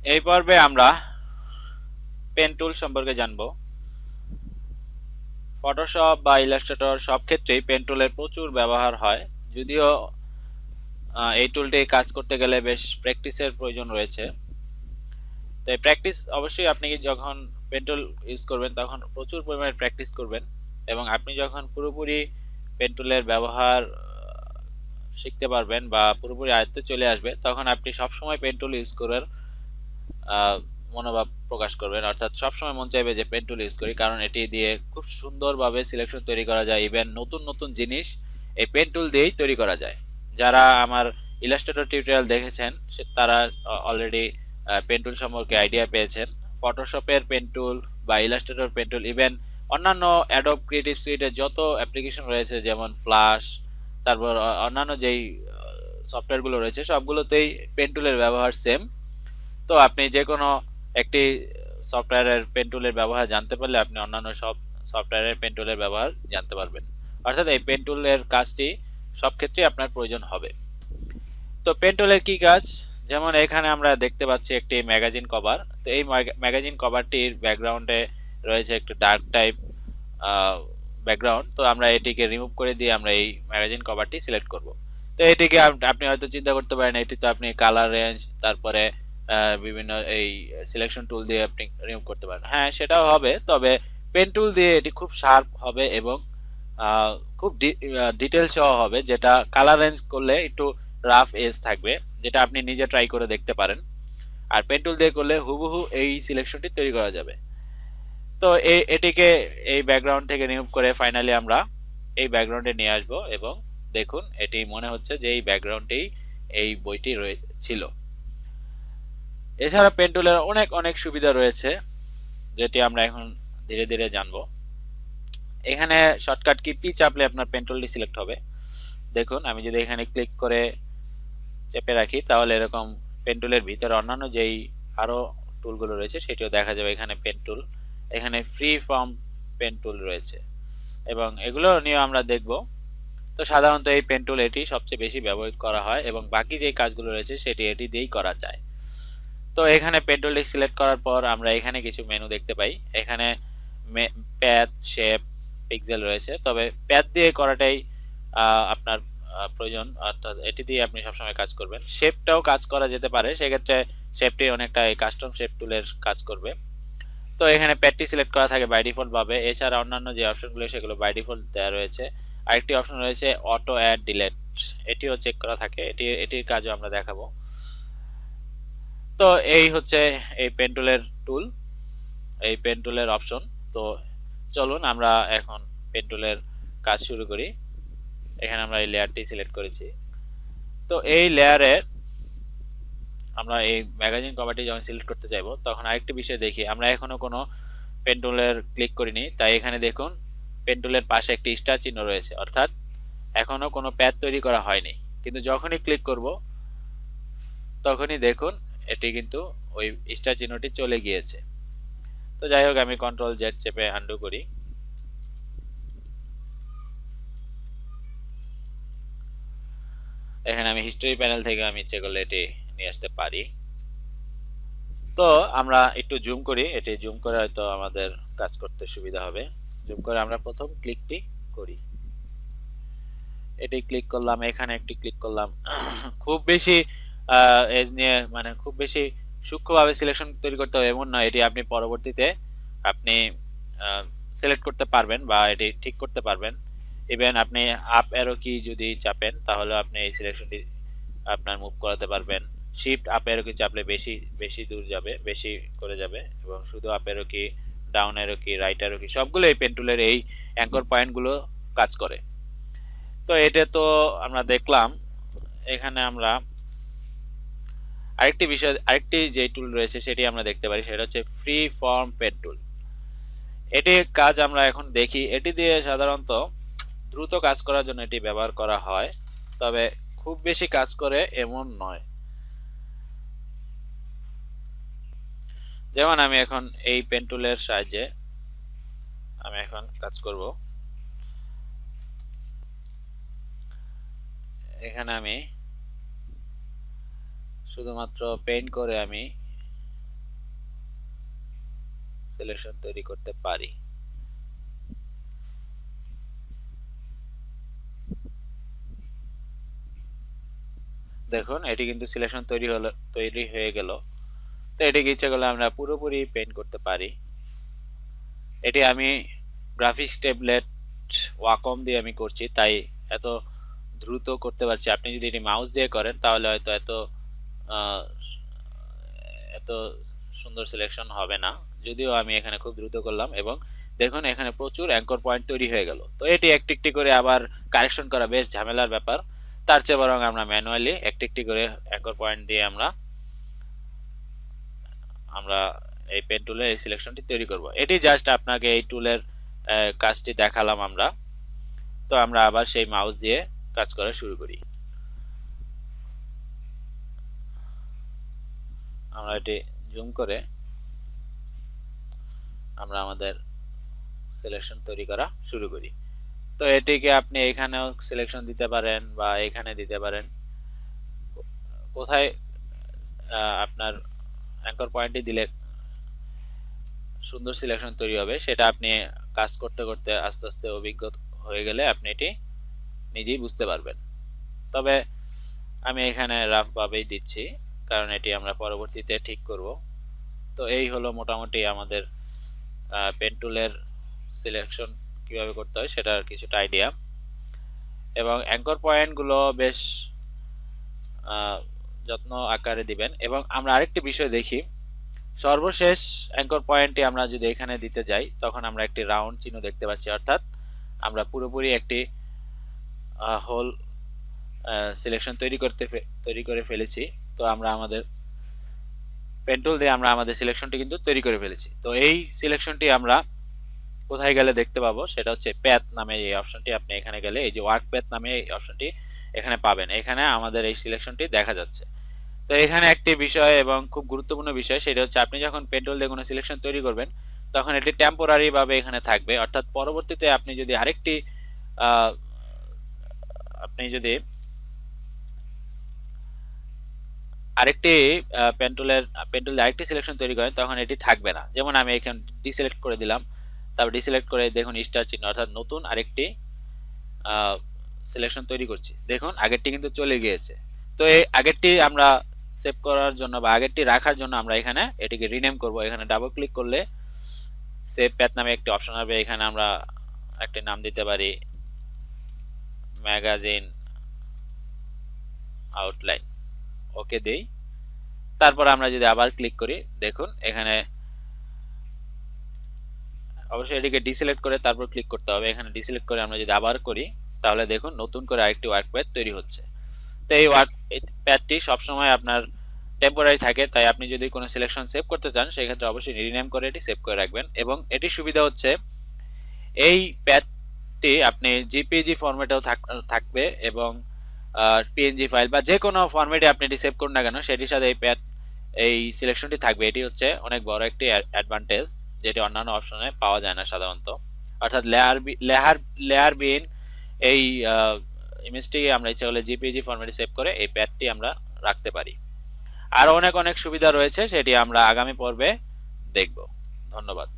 এই পর্বে আমরা পেন টুল সম্পর্কে জানব। ফটোশপ বা ইলাস্ট্রেটর সব ক্ষেত্রেই পেন টুলের প্রচুর ব্যবহার হয়, যদিও এই টুলটি কাজ করতে গেলে বেশ প্র্যাকটিসের প্রয়োজন রয়েছে। তো এই প্র্যাকটিস অবশ্যই আপনি যখন পেন টুল ইউজ করবেন তখন প্রচুর পরিমাণে প্র্যাকটিস করবেন, এবং আপনি যখন পুরোপুরি পেন টুলের ব্যবহার শিখতে পারবেন বা পুরোপুরি আয়ত্তে চলে আসবে, তখন আপনি সবসময় পেন টুল ইউজ করার মনোভাব প্রকাশ করবেন, অর্থাৎ সবসময় মন চাইবে যে পেন টুল ইউজ করি, কারণ এটি দিয়ে খুব সুন্দরভাবে সিলেকশন তৈরি করা যায়। ইভেন নতুন নতুন জিনিস এই পেন টুল দিয়েই তৈরি করা যায়। যারা আমার ইলাস্ট্রেটর টিউটোরিয়াল দেখেছেন তারা অলরেডি পেন টুল সম্পর্কে আইডিয়া পেয়েছেন। ফটোশপের পেন টুল বা ইলাস্ট্রেটর পেন টুল, ইভেন অন্যান্য অ্যাডোব ক্রিয়েটিভ সুইটের যত অ্যাপ্লিকেশন রয়েছে যেমন ফ্ল্যাশ, তারপর অন্যান্য যেই সফটওয়্যারগুলো রয়েছে সবগুলোতেই পেন টুলের ব্যবহার সেম। তো আপনি যে কোনো একটি সফটওয়্যারের পেন টুলের ব্যবহার জানতে পারলে আপনি অন্যান্য সব সফটওয়্যারের পেন টুলের ব্যবহার জানতে পারবেন। অর্থাৎ এই পেন টুলের কাজটি সব ক্ষেত্রেই আপনার প্রয়োজন হবে। তো পেন টুলের কি কাজ, যেমন এখানে আমরা দেখতে পাচ্ছি একটি ম্যাগাজিন কভার। তো এই ম্যাগাজিন কভারটির ব্যাকগ্রাউন্ডে রয়েছে একটু ডার্ক টাইপ ব্যাকগ্রাউন্ড। তো আমরা এটিকে রিমুভ করে দিয়ে আমরা এই ম্যাগাজিন কভারটি সিলেক্ট করব। তো এটিকে আপনি হয়তো চিন্তা করতে পারেন এটি তো আপনি কালার রেঞ্জ, তারপরে বিভিন্ন এই সিলেকশন টুল দিয়ে আপনি রিমুভ করতে পারেন। হ্যাঁ, সেটাও হবে, তবে পেন টুল দিয়ে এটি খুব শার্প হবে এবং আহ, খুব ডিটেল সহ হবে, যেটা কালার রেঞ্জ করলে একটু রাফ এজ থাকবে, যেটা আপনি নিজে ট্রাই করে দেখতে পারেন। আর পেন টুল দিয়ে করলে হুবহু এই সিলেকশনটি তৈরি করা যাবে। তো এটিকে এই ব্যাকগ্রাউন্ড থেকে রিমুভ করে ফাইনালি আমরা এই ব্যাকগ্রাউন্ডে নিয়ে আসব, এবং দেখুন এটি মনে হচ্ছে যে এই ব্যাকগ্রাউন্ডেই এই বইটি ছিল। এছাড়া পেন টুলের অনেক অনেক সুবিধা রয়েছে, যেটি আমরা এখন ধীরে ধীরে জানবো। এখানে শর্টকাট কি পি চাপলে আপনার পেন টুলটি সিলেক্ট হবে। দেখুন আমি যদি এখানে ক্লিক করে চেপে রাখি তাহলে এরকম পেন টুলের ভিতরে অন্যান্য যেই আরো টুলগুলো রয়েছে সেটিও দেখা যাবে। এখানে পেন টুল, এখানে ফ্রি ফর্ম পেন টুল রয়েছে, এবং এগুলো নিয়ে আমরা দেখব। তো সাধারণত এই পেন টুল এটি সবচেয়ে বেশি ব্যবহৃত করা হয়, এবং বাকি যে কাজগুলো রয়েছে সেটি এটি দিয়েই করা যায়। তো এখানে পেন টুলটি সিলেক্ট করার পর আমরা এখানে কিছু মেনু দেখতে পাই। এখানে প্যাথ, শেপ, পিক্সেল রয়েছে, তবে প্যাথ দিয়ে করাটাই আপনার প্রয়োজন, অর্থাৎ এটি দিয়ে আপনি সবসময় কাজ করবেন। শেপটাও কাজ করা যেতে পারে, সেক্ষেত্রে শেপটি অনেকটা এই কাস্টম শেপ টুলের কাজ করবে। তো এখানে প্যাডটি সিলেক্ট করা থাকে বাই ডিফল্ট ভাবে, এছাড়া অন্যান্য যে অপশনগুলো সেগুলো বাই ডিফল্ট দেওয়া রয়েছে। আরেকটি অপশন রয়েছে অটো অ্যাড ডিলেট, এটিও চেক করা থাকে, এটির কাজও আমরা দেখাবো। তো এই হচ্ছে এই পেন টুলের টুল, এই পেন টুলের অপশন। তো চলুন আমরা এখন পেন টুলের কাজ শুরু করি। এখানে আমরা এই লেয়ারটি সিলেক্ট করেছি। তো এই লেয়ারে আমরা এই ম্যাগাজিন কভারটি যখন সিলেক্ট করতে চাইবো তখন আরেকটি বিষয় দেখি, আমরা এখনো কোনো পেন টুলের ক্লিক করিনি, তাই এখানে দেখুন পেন টুলের পাশে একটি স্টার চিহ্ন রয়েছে, অর্থাৎ এখনো কোনো প্যাথ তৈরি করা হয়নি। কিন্তু যখনই ক্লিক করব তখনই দেখুন এটি কিন্তু ওই স্টার চিহ্নটি চলে গিয়েছে। তো যাই হোক, আমি কন্ট্রোল জেড চেপে আন্ডু করি। এখানে আমি হিস্টোরি প্যানেল থেকে আমি ইচ্ছে করলে এটি নিয়ে আসতে পারি। তো আমরা একটু জুম করি, এটি জুম করে হয়তো আমাদের কাজ করতে সুবিধা হবে। জুম করে আমরা প্রথম ক্লিকটি করি, এটি ক্লিক করলাম, এখানে একটি ক্লিক করলাম। খুব বেশি এজ নিয়ে মানে খুব বেশি সূক্ষ্মভাবে সিলেকশন তৈরি করতে হবে এমন নয়, এটি আপনি পরবর্তীতে আপনি সিলেক্ট করতে পারবেন বা এটি ঠিক করতে পারবেন। ইভেন আপনি আপ অ্যারো কি যদি চাপেন তাহলে আপনি এই সিলেকশনটি আপনার মুভ করাতে পারবেন। শিফট আপ অ্যারো কি চাপলে বেশি বেশি দূর যাবে, বেশি করে যাবে, এবং শুধু আপ অ্যারো কি, ডাউন অ্যারো কি, রাইট অ্যারো কি, সবগুলো এই পেন টুলের এই অ্যাঙ্কর পয়েন্টগুলো কাজ করে। তো এটা তো আমরা দেখলাম। এখানে আমরা আরেকটি বিষয়, আরেকটি যে টুল রয়েছে সেটি আমরা দেখতে পারি, সেটা হচ্ছে ফ্রি ফর্ম পেন টুল। এটি কাজ আমরা এখন দেখি। এটি দিয়ে সাধারণত দ্রুত কাজ করার জন্য এটি ব্যবহার করা হয়, তবে খুব বেশি কাজ করে এমন নয়। যেমন আমি এখন এই পেন টুলের সাহায্যে আমি এখন কাজ করব। এখানে আমি শুধুমাত্র পেইন্ট করে আমি সিলেকশন তৈরি করতে পারি। দেখুন এটি কিন্তু সিলেকশন তৈরি হয়ে গেল। তো এটিকে ইচ্ছা করলে আমরা পুরোপুরি পেইন্ট করতে পারি। এটি আমি গ্রাফিক্স ট্যাবলেট ওয়াকম দিয়ে আমি করছি, তাই এত দ্রুত করতে পারছি। আপনি যদি এটি মাউস দিয়ে করেন তাহলে হয়তো এত সুন্দর সিলেকশন হবে না, যদিও আমি এখানে খুব দ্রুত করলাম। এবং দেখুন এখানে প্রচুর অ্যাঙ্কর পয়েন্ট তৈরি হয়ে গেল। তো এটি একটি একটি করে আবার কারেকশন করা বেশ ঝামেলার ব্যাপার। তার চেয়ে বরং আমরা ম্যানুয়ালি একটি একটি করে অ্যাঙ্কর পয়েন্ট দিয়ে আমরা এই পেন টুলের এই সিলেকশনটি তৈরি করব। এটি জাস্ট আপনাকে এই টুলের কাজটি দেখালাম আমরা। তো আমরা আবার সেই মাউস দিয়ে কাজ করা শুরু করি। আমরা এটি জুম করে আমরা আমাদের সিলেকশন তৈরি করা শুরু করি। তো এটিকে আপনি এখানেও সিলেকশন দিতে পারেন বা এখানে দিতে পারেন। কোথায় আপনার অ্যাঙ্কর পয়েন্টটি দিলে সুন্দর সিলেকশন তৈরি হবে সেটা আপনি কাজ করতে করতে আস্তে আস্তে অভিজ্ঞ হয়ে গেলে আপনি এটি নিজেই বুঝতে পারবেন। তবে আমি এখানে রাফ ভাবেই দিচ্ছি, কারণ এটি আমরা পরবর্তীতে ঠিক করব। তো এই হলো মোটামুটি আমাদের পেন টুলের সিলেকশন কিভাবে করতে হয় সেটার কিছুটা আইডিয়া। এবং অ্যাঙ্কর পয়েন্টগুলো বেশ যত্ন আকারে দিবেন। এবং আমরা আরেকটি বিষয় দেখি, সর্বশেষ অ্যাঙ্কর পয়েন্টটি আমরা যদি এখানে দিতে যাই তখন আমরা একটি রাউন্ড চিহ্ন দেখতে পাচ্ছি, অর্থাৎ আমরা পুরোপুরি একটি হোল সিলেকশন তৈরি করে ফেলেছি। তো আমরা আমাদের পেন টুল দিয়ে আমরা আমাদের সিলেকশনটি কিন্তু তৈরি করে ফেলেছি। তো এই সিলেকশনটি আমরা কোথায় গেলে দেখতে পাবো সেটা হচ্ছে প্যাথ নামে এই অপশনটি। আপনি এখানে গেলে এই যে ওয়ার্ক প্যাথ নামে এই অপশনটি এখানে পাবেন। এখানে আমাদের এই সিলেকশনটি দেখা যাচ্ছে। তো এখানে একটি বিষয় এবং খুব গুরুত্বপূর্ণ বিষয়, সেটা হচ্ছে আপনি যখন পেন টুল দিয়ে কোনো সিলেকশন তৈরি করবেন তখন এটি টেম্পোরারি ভাবে এখানে থাকবে, অর্থাৎ পরবর্তীতে আপনি যদি আরেকটি পেন টুল দিয়ে আরেকটি সিলেকশন তৈরি করেন তখন এটি থাকবে না। যেমন আমি এখানে ডিসিলেক্ট করে দিলাম, তারপর ডিসিলেক্ট করে দেখুন স্টার চিহ্ন, অর্থাৎ নতুন আরেকটি সিলেকশন তৈরি করছি। দেখুন আগেরটি কিন্তু চলে গিয়েছে। তো এই আগেরটি আমরা সেভ করার জন্য বা আগেরটি রাখার জন্য আমরা এখানে এটিকে রিনেম করব। এখানে ডাবল ক্লিক করলে সেভ প্যাথ নামে একটি অপশন হবে। এখানে আমরা একটি নাম দিতে পারি ম্যাগাজিন আউটলাইন, ওকে দেই। তারপর আমরা যদি আবার ক্লিক করি দেখুন এখানে অবশ্যই এটিকে ডিসিলেক্ট করে তারপর ক্লিক করতে হবে। এখানে ডিসিলেক্ট করে আমরা যদি আবার করি তাহলে দেখুন নতুন করে আরেকটি ওয়ার্ক প্যাথ তৈরি হচ্ছে। তো এই ওয়ার্ক প্যাথটি সবসময় আপনার টেম্পোরারি থাকে, তাই আপনি যদি কোনো সিলেকশন সেভ করতে চান সেক্ষেত্রে অবশ্যই রিনেম করে এটি সেভ করে রাখবেন। এবং এটির সুবিধা হচ্ছে এই প্যাথটি আপনি জিপিজি ফরম্যাটেও থাকবে এবং পিএনজি ফাইল বা যে কোনো ফরম্যাটে আপনি এটি সেভ করুন না কেন সেটির সাথে এই সিলেকশনটি থাকবে। এটি হচ্ছে অনেক বড় একটি অ্যাডভান্টেজ, যেটি অন্যান্য অপশনে পাওয়া যায় না সাধারণত। অর্থাৎ লেয়ার বিন এই ইমেজটি আমরা ইচ্ছা করলে জিপিজি ফরম্যাটে সেভ করে এই প্যাডটি আমরা রাখতে পারি। আরো অনেক অনেক সুবিধা রয়েছে, সেটি আমরা আগামী পর্বে দেখব। ধন্যবাদ।